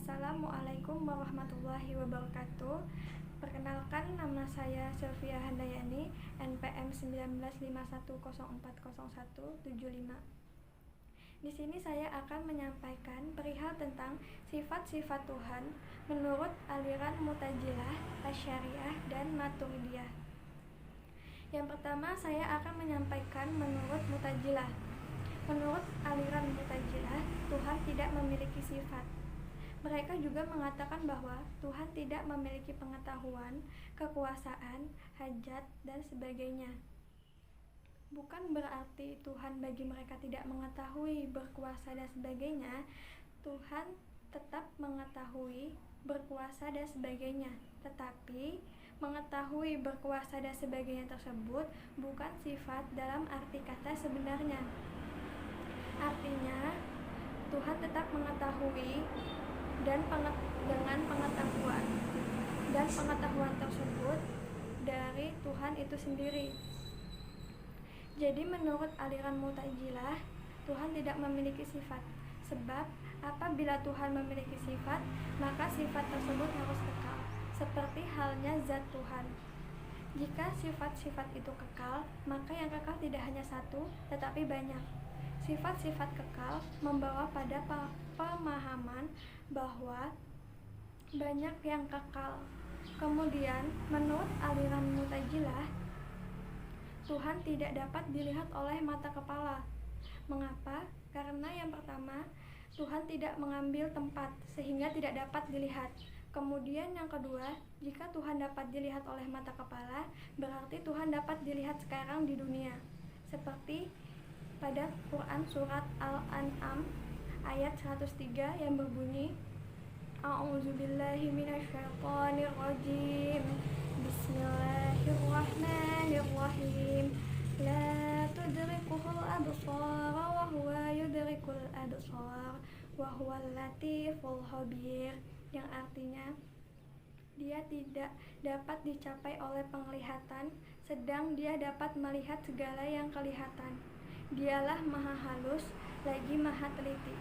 Assalamualaikum warahmatullahi wabarakatuh. Perkenalkan, nama saya Sylvia Handayani, NPM 1951040175. Di sini saya akan menyampaikan perihal tentang sifat-sifat Tuhan menurut aliran Mu'tazilah, Asy'ariyah, dan Maturidiyah. Yang pertama, saya akan menyampaikan menurut Mu'tazilah. Menurut aliran Mu'tazilah, Tuhan tidak memiliki sifat. Mereka juga mengatakan bahwa Tuhan tidak memiliki pengetahuan, kekuasaan, hajat, dan sebagainya. Bukan berarti Tuhan bagi mereka tidak mengetahui, berkuasa, dan sebagainya. Tuhan tetap mengetahui, berkuasa, dan sebagainya. Tetapi mengetahui, berkuasa, dan sebagainya tersebut bukan sifat dalam arti kata sebenarnya. Artinya, Tuhan tetap mengetahui dengan pengetahuan, dan pengetahuan tersebut dari Tuhan itu sendiri. Jadi menurut aliran Mu'tazilah, Tuhan tidak memiliki sifat. Sebab apabila Tuhan memiliki sifat, maka sifat tersebut harus kekal, seperti halnya zat Tuhan. Jika sifat-sifat itu kekal, maka yang kekal tidak hanya satu, tetapi banyak. Sifat-sifat kekal membawa pada pemahaman bahwa banyak yang kekal. Kemudian, menurut aliran Mu'tazilah, Tuhan tidak dapat dilihat oleh mata kepala. Mengapa? Karena yang pertama, Tuhan tidak mengambil tempat sehingga tidak dapat dilihat. Kemudian yang kedua, jika Tuhan dapat dilihat oleh mata kepala, berarti Tuhan dapat dilihat sekarang di dunia. Seperti pada Quran surat Al-An'am ayat 103 yang berbunyi, A'udzubillahi minasyaitonirrajim. Bismillahirrahmanirrahim. La tudrikuhul absar wa huwa yudrikul absar wa huwal latiful khabir. Yang artinya, dia tidak dapat dicapai oleh penglihatan, sedang dia dapat melihat segala yang kelihatan. Dialah maha halus lagi maha teliti.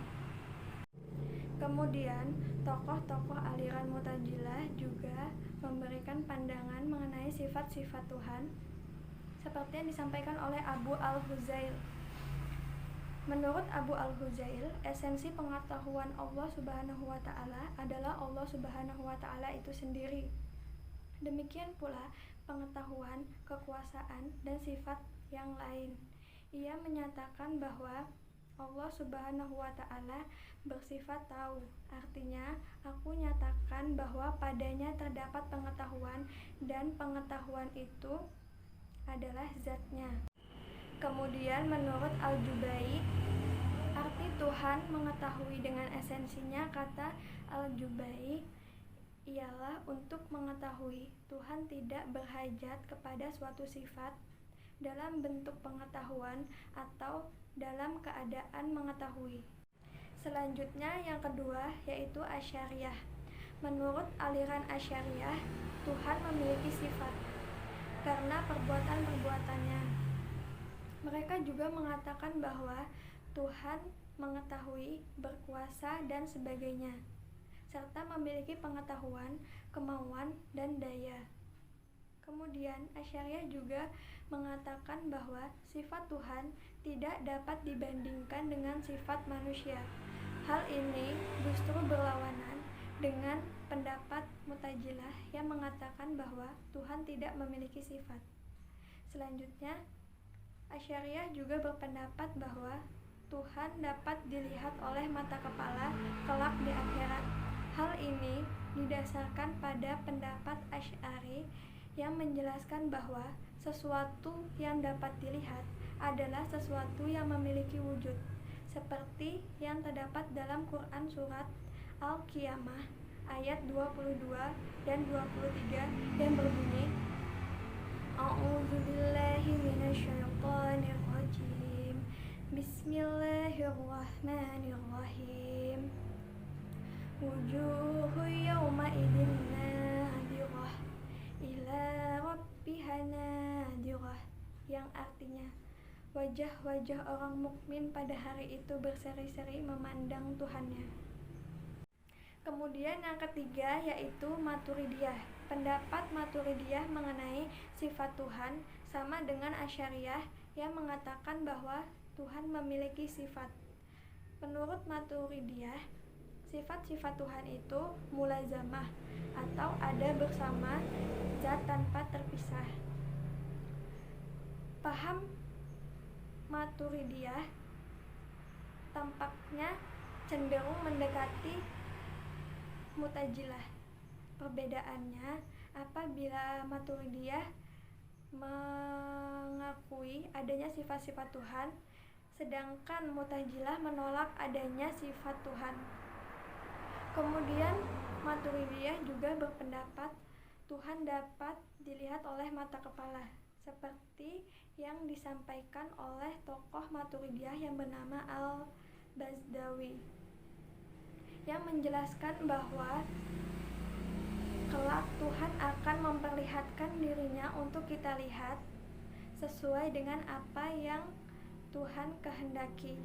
Kemudian, tokoh-tokoh aliran Mu'tazilah juga memberikan pandangan mengenai sifat-sifat Tuhan seperti yang disampaikan oleh Abu Al-Huzail. Menurut Abu Al-Huzail, esensi pengetahuan Allah Subhanahu wa Ta'ala adalah Allah Subhanahu wa Ta'ala itu sendiri. Demikian pula pengetahuan, kekuasaan, dan sifat yang lain. Ia menyatakan bahwa Allah Subhanahu wa Ta'ala bersifat tahu. Artinya, aku nyatakan bahwa padanya terdapat pengetahuan, dan pengetahuan itu adalah zatnya. Kemudian menurut Al-Jubai, arti Tuhan mengetahui dengan esensinya, kata Al-Jubai, ialah untuk mengetahui. Tuhan tidak berhajat kepada suatu sifat dalam bentuk pengetahuan atau dalam keadaan mengetahui. Selanjutnya yang kedua yaitu Asy'ariyah. Menurut aliran Asy'ariyah, Tuhan memiliki sifat karena perbuatan-perbuatannya. Mereka juga mengatakan bahwa Tuhan mengetahui, berkuasa, dan sebagainya, serta memiliki pengetahuan, kemauan, dan daya. Kemudian Asy'ariyah juga mengatakan bahwa sifat Tuhan tidak dapat dibandingkan dengan sifat manusia. Hal ini justru berlawanan dengan pendapat Mu'tazilah yang mengatakan bahwa Tuhan tidak memiliki sifat. Selanjutnya, Asy'ariyah juga berpendapat bahwa Tuhan dapat dilihat oleh mata kepala kelak di akhirat. Hal ini didasarkan pada pendapat Asy'ari yang menjelaskan bahwa sesuatu yang dapat dilihat adalah sesuatu yang memiliki wujud, seperti yang terdapat dalam Quran surat Al-Qiyamah ayat 22 dan 23 yang berbunyi, A'udzubillahi minasyaitonirrajim. Bismillahirrahmanirrahim. Wujuhu yawma idin nadirah ila rabbiha nadirah. Yang artinya, wajah-wajah orang mukmin pada hari itu berseri-seri memandang Tuhannya. Kemudian yang ketiga yaitu Maturidiyah. Pendapat Maturidiyah mengenai sifat Tuhan sama dengan Asy'ariyah yang mengatakan bahwa Tuhan memiliki sifat. Menurut Maturidiyah, sifat-sifat Tuhan itu mulazamah atau ada bersama, zat tanpa terpisah. Paham Maturidiyah tampaknya cenderung mendekati Mu'tazilah. Perbedaannya, apabila Maturidiyah mengakui adanya sifat-sifat Tuhan, sedangkan Mu'tazilah menolak adanya sifat Tuhan. Kemudian Maturidiyah juga berpendapat Tuhan dapat dilihat oleh mata kepala, seperti yang disampaikan oleh tokoh Maturidiyah yang bernama Al-Bazdawi, yang menjelaskan bahwa kelak Tuhan akan memperlihatkan dirinya untuk kita lihat sesuai dengan apa yang Tuhan kehendaki.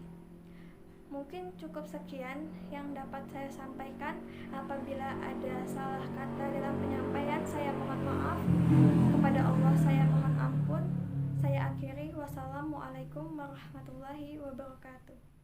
Mungkin cukup sekian yang dapat saya sampaikan. Apabila ada salah kata dalam penyampaian, saya mohon maaf. Kepada Allah saya mohon ampun. Saya akhiri. Wassalamualaikum warahmatullahi wabarakatuh.